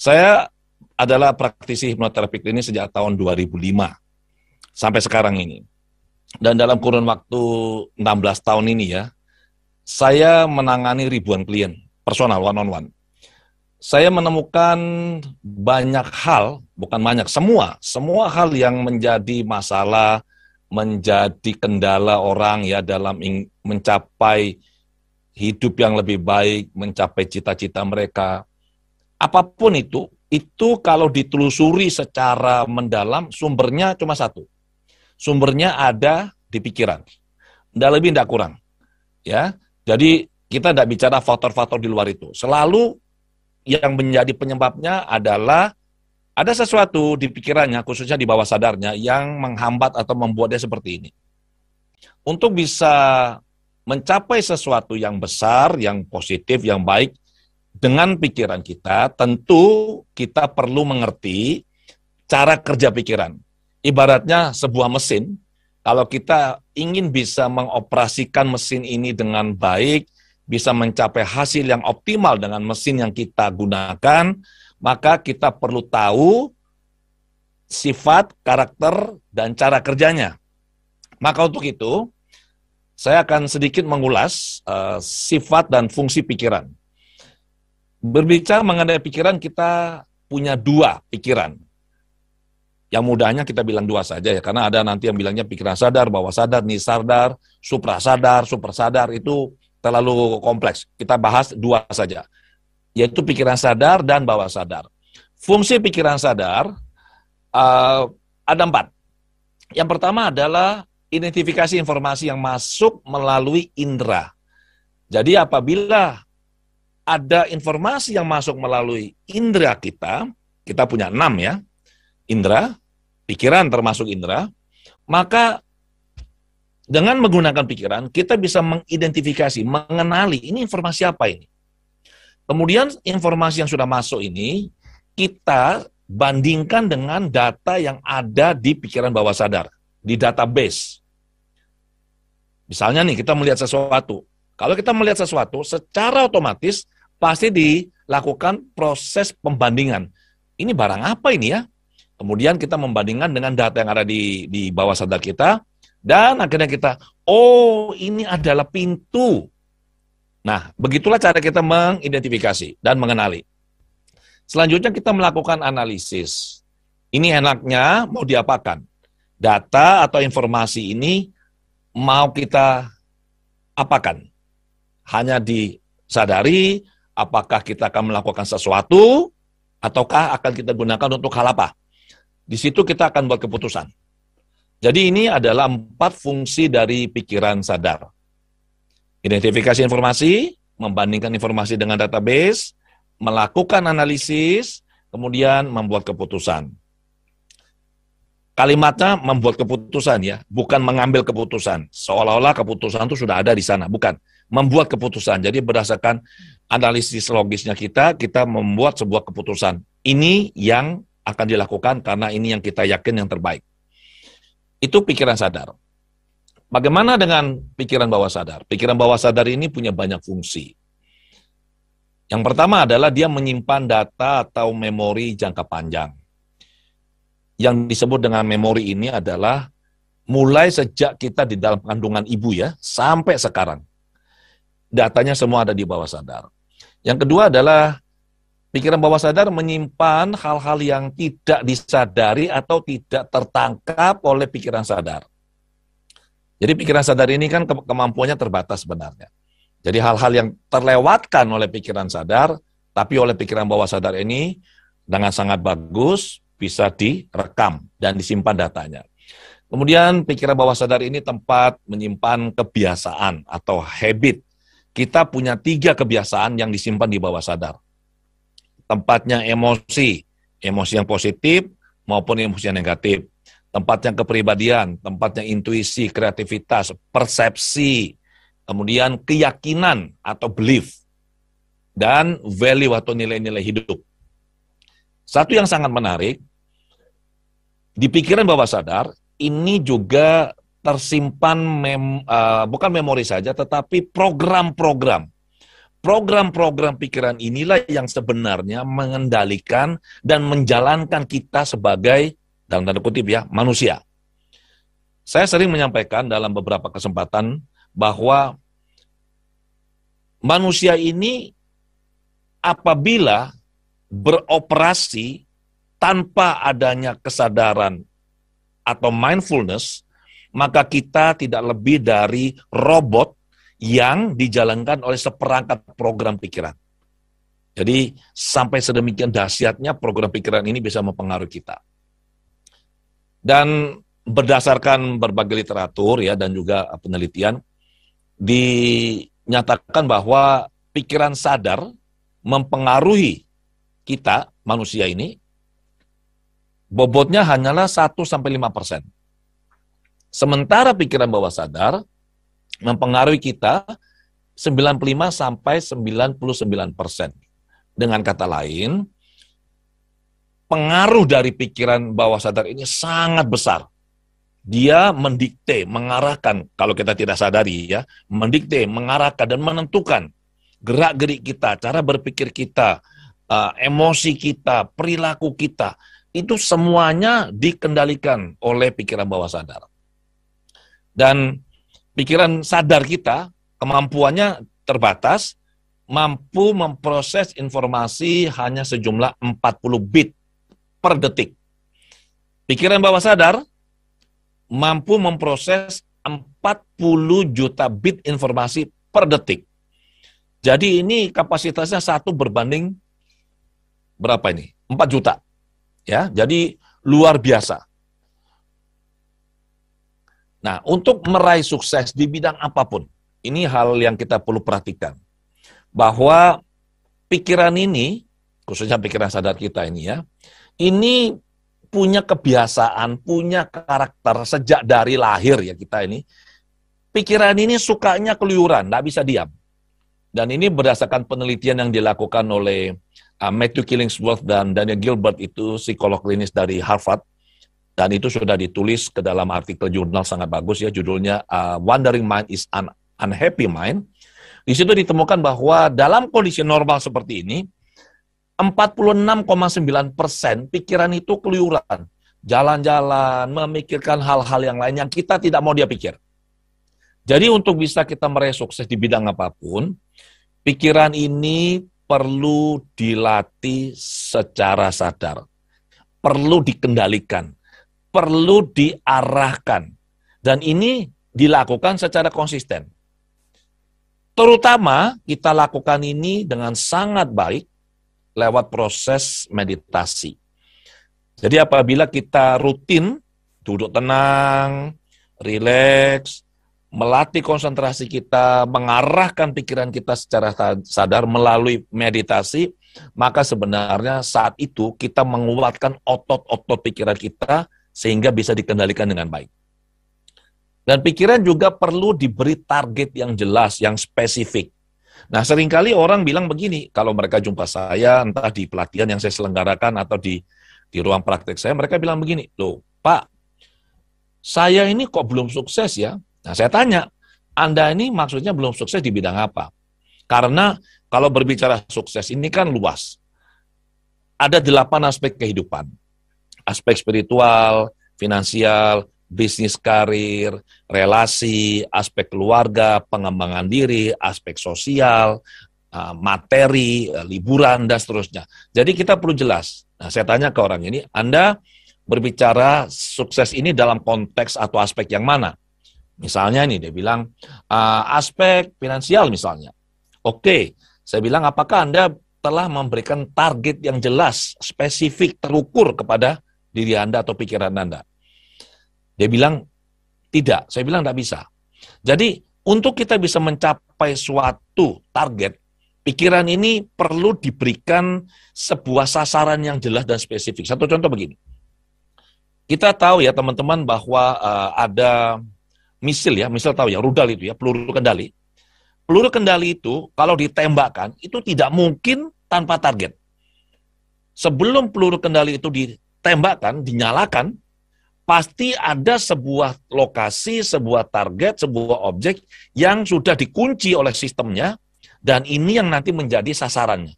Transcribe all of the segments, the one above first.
Saya adalah praktisi hipnoterapi klinis sejak tahun 2005 sampai sekarang ini. Dan dalam kurun waktu 16 tahun ini ya, saya menangani ribuan klien personal one-on-one. Saya menemukan banyak hal, bukan banyak, semua hal yang menjadi masalah, menjadi kendala orang ya dalam mencapai hidup yang lebih baik, mencapai cita-cita mereka. Apapun itu kalau ditelusuri secara mendalam, sumbernya cuma satu. Sumbernya ada di pikiran. Tidak lebih, tidak kurang. Ya, jadi kita tidak bicara faktor-faktor di luar itu. Selalu yang menjadi penyebabnya adalah ada sesuatu di pikirannya, khususnya di bawah sadarnya, yang menghambat atau membuat dia seperti ini. Untuk bisa mencapai sesuatu yang besar, yang positif, yang baik, dengan pikiran kita, tentu kita perlu mengerti cara kerja pikiran. Ibaratnya sebuah mesin, kalau kita ingin bisa mengoperasikan mesin ini dengan baik, bisa mencapai hasil yang optimal dengan mesin yang kita gunakan, maka kita perlu tahu sifat, karakter, dan cara kerjanya. Maka untuk itu, saya akan sedikit mengulas sifat dan fungsi pikiran. Berbicara mengenai pikiran, kita punya dua pikiran. Yang mudahnya kita bilang dua saja ya, karena ada nanti yang bilangnya pikiran sadar, bawah sadar, nisardar, suprasadar, supersadar, itu terlalu kompleks. Kita bahas dua saja, yaitu pikiran sadar dan bawah sadar. Fungsi pikiran sadar ada 4. Yang pertama adalah identifikasi informasi yang masuk melalui indera. Jadi apabila ada informasi yang masuk melalui indera kita punya 6 ya, indera, pikiran termasuk indera, maka dengan menggunakan pikiran, kita bisa mengidentifikasi, mengenali, ini informasi apa ini. Kemudian informasi yang sudah masuk ini, kita bandingkan dengan data yang ada di pikiran bawah sadar, di database. Misalnya nih, kita melihat sesuatu. Kalau kita melihat sesuatu, secara otomatis pasti dilakukan proses pembandingan. Ini barang apa ini ya? Kemudian kita membandingkan dengan data yang ada di bawah sadar kita, dan akhirnya kita, oh ini adalah pintu. Nah, begitulah cara kita mengidentifikasi dan mengenali. Selanjutnya kita melakukan analisis. Ini enaknya mau diapakan? Data atau informasi ini mau kita apakan? Hanya disadari, apakah kita akan melakukan sesuatu, ataukah akan kita gunakan untuk hal apa? Di situ kita akan buat keputusan. Jadi ini adalah 4 fungsi dari pikiran sadar. Identifikasi informasi, membandingkan informasi dengan database, melakukan analisis, kemudian membuat keputusan. Kalimatnya membuat keputusan ya, bukan mengambil keputusan. Seolah-olah keputusan itu sudah ada di sana, bukan. Membuat keputusan. Jadi berdasarkan analisis logisnya kita membuat sebuah keputusan. Ini yang akan dilakukan karena ini yang kita yakin yang terbaik. Itu pikiran sadar. Bagaimana dengan pikiran bawah sadar? Pikiran bawah sadar ini punya banyak fungsi. Yang pertama adalah dia menyimpan data atau memori jangka panjang. Yang disebut dengan memori ini adalah mulai sejak kita di dalam kandungan ibu ya, sampai sekarang. Datanya semua ada di bawah sadar. Yang kedua adalah pikiran bawah sadar menyimpan hal-hal yang tidak disadari atau tidak tertangkap oleh pikiran sadar. Jadi pikiran sadar ini kan kemampuannya terbatas sebenarnya. Jadi hal-hal yang terlewatkan oleh pikiran sadar, tapi oleh pikiran bawah sadar ini dengan sangat bagus bisa direkam dan disimpan datanya. Kemudian pikiran bawah sadar ini tempat menyimpan kebiasaan atau habit. Kita punya 3 kebiasaan yang disimpan di bawah sadar. Tempatnya emosi yang positif maupun emosi yang negatif. Tempatnya kepribadian, tempatnya intuisi, kreativitas, persepsi, kemudian keyakinan atau belief, dan value atau nilai-nilai hidup. Satu yang sangat menarik, di pikiran bawah sadar, ini juga tersimpan bukan memori saja, tetapi program-program program-program pikiran inilah yang sebenarnya mengendalikan dan menjalankan kita sebagai, dalam tanda kutip ya, manusia. Saya sering menyampaikan dalam beberapa kesempatan bahwa manusia ini apabila beroperasi tanpa adanya kesadaran atau mindfulness, maka kita tidak lebih dari robot yang dijalankan oleh seperangkat program pikiran. Jadi sampai sedemikian dahsyatnya program pikiran ini bisa mempengaruhi kita. Dan berdasarkan berbagai literatur ya dan juga penelitian, dinyatakan bahwa pikiran sadar mempengaruhi kita, manusia ini, bobotnya hanyalah 1-5%. Sementara pikiran bawah sadar mempengaruhi kita 95-99%. Dengan kata lain, pengaruh dari pikiran bawah sadar ini sangat besar. Dia mendikte, mengarahkan, kalau kita tidak sadari ya, mendikte, mengarahkan dan menentukan gerak-gerik kita, cara berpikir kita, emosi kita, perilaku kita. Itu semuanya dikendalikan oleh pikiran bawah sadar. Dan pikiran sadar kita, kemampuannya terbatas, mampu memproses informasi hanya sejumlah 40 bit per detik. Pikiran bawah sadar mampu memproses 40 juta bit informasi per detik. Jadi ini kapasitasnya 1 berbanding berapa ini? 4 juta. Ya, jadi luar biasa. Nah, untuk meraih sukses di bidang apapun, ini hal yang kita perlu perhatikan. Bahwa pikiran ini, khususnya pikiran sadar kita ini ya, ini punya kebiasaan, punya karakter sejak dari lahir ya kita ini. Pikiran ini sukanya keluyuran, nggak bisa diam. Dan ini berdasarkan penelitian yang dilakukan oleh Matthew Killingsworth dan Daniel Gilbert, itu psikolog klinis dari Harvard. Dan itu sudah ditulis ke dalam artikel jurnal sangat bagus ya, judulnya Wandering Mind is an Unhappy Mind. Di situ ditemukan bahwa dalam kondisi normal seperti ini, 46,9% pikiran itu keluyuran. Jalan-jalan, memikirkan hal-hal yang lain yang kita tidak mau dia pikir. Jadi untuk bisa kita meraih sukses di bidang apapun, pikiran ini perlu dilatih secara sadar. Perlu dikendalikan. Perlu diarahkan. Dan ini dilakukan secara konsisten. Terutama kita lakukan ini dengan sangat baik lewat proses meditasi. Jadi apabila kita rutin duduk tenang, rileks, melatih konsentrasi kita, mengarahkan pikiran kita secara sadar melalui meditasi, maka sebenarnya saat itu kita menguatkan otot-otot pikiran kita sehingga bisa dikendalikan dengan baik. Dan pikiran juga perlu diberi target yang jelas, yang spesifik. Nah, seringkali orang bilang begini, kalau mereka jumpa saya, entah di pelatihan yang saya selenggarakan atau di ruang praktek saya, mereka bilang begini, loh Pak, saya ini kok belum sukses ya? Nah, saya tanya, Anda ini maksudnya belum sukses di bidang apa? Karena kalau berbicara sukses ini kan luas. Ada 8 aspek kehidupan. Aspek spiritual, finansial, bisnis karir, relasi, aspek keluarga, pengembangan diri, aspek sosial, materi, liburan, dan seterusnya. Jadi kita perlu jelas. Nah, saya tanya ke orang ini, Anda berbicara sukses ini dalam konteks atau aspek yang mana? Misalnya ini, dia bilang, aspek finansial misalnya. Oke, saya bilang, apakah Anda telah memberikan target yang jelas, spesifik, terukur kepada diri Anda atau pikiran Anda? Dia bilang, tidak. Saya bilang, tidak bisa. Jadi, untuk kita bisa mencapai suatu target, pikiran ini perlu diberikan sebuah sasaran yang jelas dan spesifik. Satu contoh begini. Kita tahu ya, teman-teman, bahwa ada misil ya, misil tahu ya, rudal itu ya, peluru kendali. Peluru kendali itu, kalau ditembakkan, itu tidak mungkin tanpa target. Sebelum peluru kendali itu ditembakkan, dinyalakan, pasti ada sebuah lokasi, sebuah target, sebuah objek yang sudah dikunci oleh sistemnya, Dan ini yang nanti menjadi sasarannya.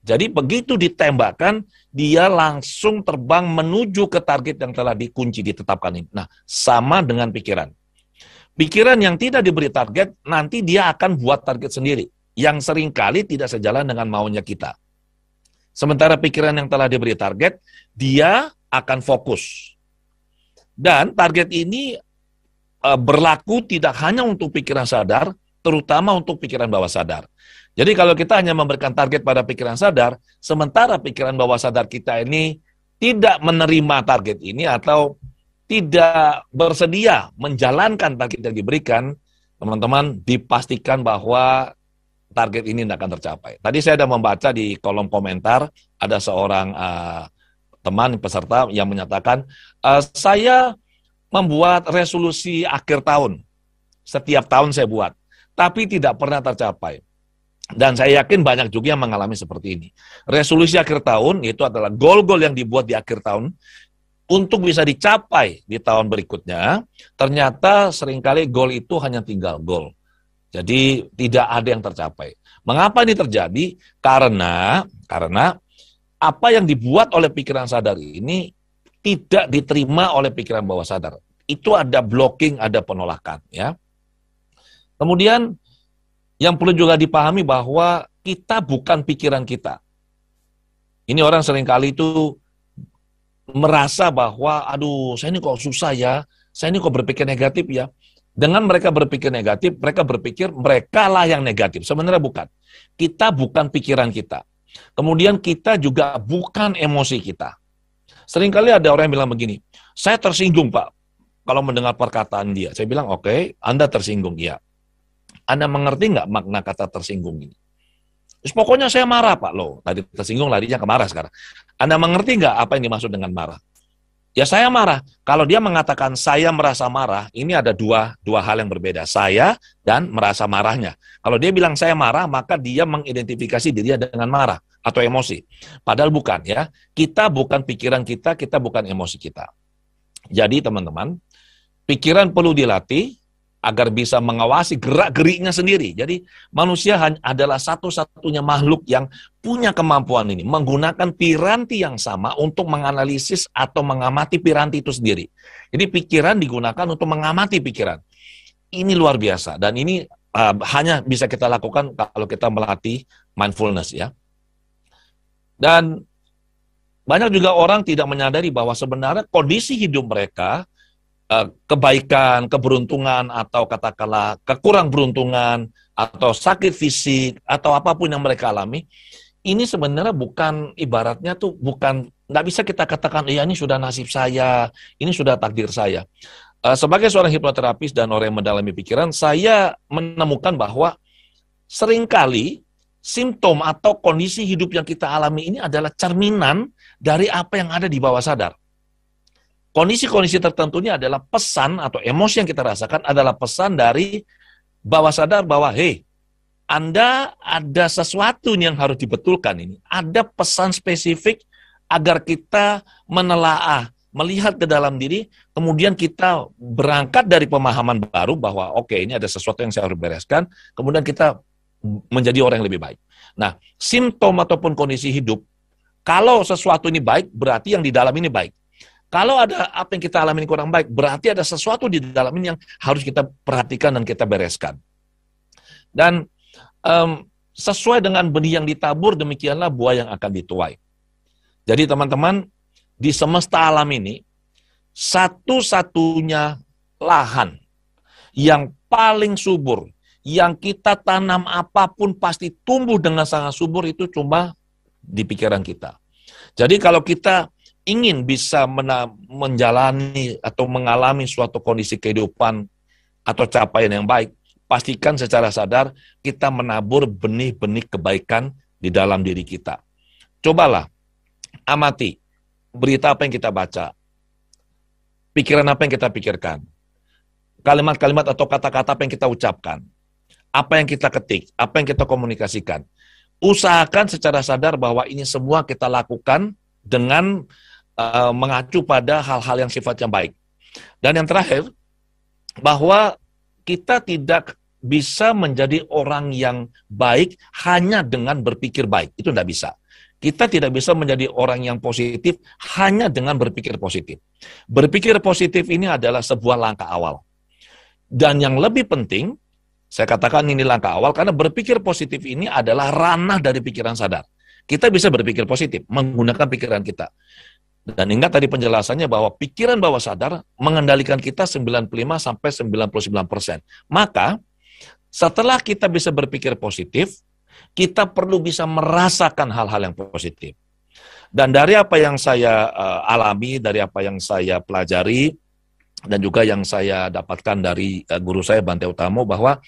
Jadi begitu ditembakkan, dia langsung terbang menuju ke target yang telah dikunci, ditetapkan ini. Nah, sama dengan pikiran. Pikiran yang tidak diberi target, nanti dia akan buat target sendiri, yang seringkali tidak sejalan dengan maunya kita. Sementara pikiran yang telah diberi target, dia akan fokus. Dan target ini berlaku tidak hanya untuk pikiran sadar, terutama untuk pikiran bawah sadar. Jadi kalau kita hanya memberikan target pada pikiran sadar, sementara pikiran bawah sadar kita ini tidak menerima target ini atau tidak bersedia menjalankan target yang diberikan, teman-teman dipastikan bahwa target ini tidak akan tercapai. Tadi saya ada membaca di kolom komentar, ada seorang teman peserta yang menyatakan, saya membuat resolusi akhir tahun, setiap tahun saya buat, tapi tidak pernah tercapai. Dan saya yakin banyak juga yang mengalami seperti ini. Resolusi akhir tahun itu adalah goal-goal yang dibuat di akhir tahun untuk bisa dicapai di tahun berikutnya. Ternyata seringkali goal itu hanya tinggal goal. Jadi tidak ada yang tercapai. Mengapa ini terjadi? Karena apa yang dibuat oleh pikiran sadar ini tidak diterima oleh pikiran bawah sadar. Itu ada blocking, ada penolakan, ya. Kemudian yang perlu juga dipahami bahwa kita bukan pikiran kita. Ini orang seringkali itu merasa bahwa, aduh, saya ini kok susah ya, saya ini kok berpikir negatif ya. Dengan mereka berpikir negatif, mereka berpikir mereka lah yang negatif. Sebenarnya bukan. Kita bukan pikiran kita. Kemudian kita juga bukan emosi kita. Seringkali ada orang yang bilang begini, saya tersinggung Pak, kalau mendengar perkataan dia. Saya bilang, oke, Anda tersinggung, ya. Anda mengerti nggak makna kata tersinggung ini? Terus pokoknya saya marah Pak, loh. Tadi tersinggung larinya ke marah sekarang. Anda mengerti nggak apa yang dimaksud dengan marah? Ya saya marah. Kalau dia mengatakan saya merasa marah, ini ada dua hal yang berbeda. Saya dan merasa marahnya. Kalau dia bilang saya marah, maka dia mengidentifikasi dirinya dengan marah atau emosi. Padahal bukan, ya. Kita bukan pikiran kita bukan emosi kita. Jadi teman-teman, pikiran perlu dilatih agar bisa mengawasi gerak-geriknya sendiri. Jadi manusia adalah satu-satunya makhluk yang punya kemampuan ini, menggunakan piranti yang sama untuk menganalisis atau mengamati piranti itu sendiri. Jadi pikiran digunakan untuk mengamati pikiran. Ini luar biasa, dan ini hanya bisa kita lakukan kalau kita melatih mindfulness, ya. Dan banyak juga orang tidak menyadari bahwa sebenarnya kondisi hidup mereka, kebaikan, keberuntungan, atau katakanlah kekurang beruntungan, atau sakit fisik, atau apapun yang mereka alami, ini sebenarnya bukan, ibaratnya tuh bukan, nggak bisa kita katakan, iya ini sudah nasib saya, ini sudah takdir saya. Sebagai seorang hipnoterapis dan orang yang mendalami pikiran, saya menemukan bahwa seringkali simptom atau kondisi hidup yang kita alami ini adalah cerminan dari apa yang ada di bawah sadar. Kondisi-kondisi tertentu ini adalah pesan atau emosi yang kita rasakan adalah pesan dari bawah sadar bahwa, hei, Anda ada sesuatu yang harus dibetulkan ini. Ada pesan spesifik agar kita menelaah, melihat ke dalam diri, kemudian kita berangkat dari pemahaman baru bahwa, oke, ini ada sesuatu yang saya harus bereskan, kemudian kita menjadi orang yang lebih baik. Nah, simptom ataupun kondisi hidup, kalau sesuatu ini baik, berarti yang di dalam ini baik. Kalau ada apa yang kita alami kurang baik, berarti ada sesuatu di dalam ini yang harus kita perhatikan dan kita bereskan. Dan sesuai dengan benih yang ditabur, demikianlah buah yang akan dituai. Jadi teman-teman, di semesta alam ini, satu-satunya lahan yang paling subur, yang kita tanam apapun pasti tumbuh dengan sangat subur, itu cuma di pikiran kita. Jadi kalau kita ingin bisa menjalani atau mengalami suatu kondisi kehidupan atau capaian yang baik, pastikan secara sadar kita menabur benih-benih kebaikan di dalam diri kita. Cobalah amati berita apa yang kita baca, pikiran apa yang kita pikirkan, kalimat-kalimat atau kata-kata apa yang kita ucapkan, apa yang kita ketik, apa yang kita komunikasikan. Usahakan secara sadar bahwa ini semua kita lakukan dengan mengacu pada hal-hal yang sifatnya baik. Dan yang terakhir, bahwa kita tidak bisa menjadi orang yang baik hanya dengan berpikir baik. Itu tidak bisa. Kita tidak bisa menjadi orang yang positif hanya dengan berpikir positif. Berpikir positif ini adalah sebuah langkah awal. Dan yang lebih penting, saya katakan ini langkah awal, karena berpikir positif ini adalah ranah dari pikiran sadar. Kita bisa berpikir positif, menggunakan pikiran kita. Dan ingat tadi penjelasannya bahwa pikiran bawah sadar mengendalikan kita 95-99%. Maka, setelah kita bisa berpikir positif, kita perlu bisa merasakan hal-hal yang positif. Dan dari apa yang saya alami, dari apa yang saya pelajari, dan juga yang saya dapatkan dari guru saya Bante Utamo, bahwa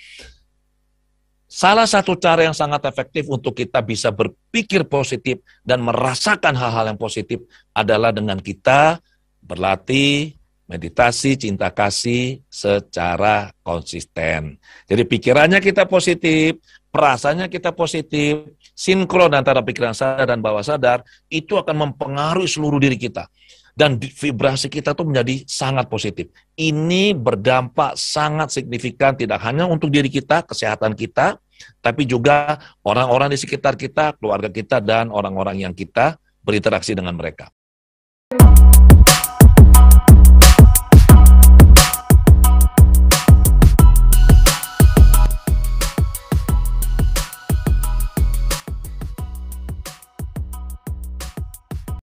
salah satu cara yang sangat efektif untuk kita bisa berpikir positif dan merasakan hal-hal yang positif adalah dengan kita berlatih meditasi, cinta kasih secara konsisten. Jadi pikirannya kita positif, perasaannya kita positif, sinkron antara pikiran sadar dan bawah sadar, itu akan mempengaruhi seluruh diri kita. Dan vibrasi kita tuh menjadi sangat positif. Ini berdampak sangat signifikan tidak hanya untuk diri kita, kesehatan kita, tapi juga orang-orang di sekitar kita, keluarga kita, dan orang-orang yang kita berinteraksi dengan mereka.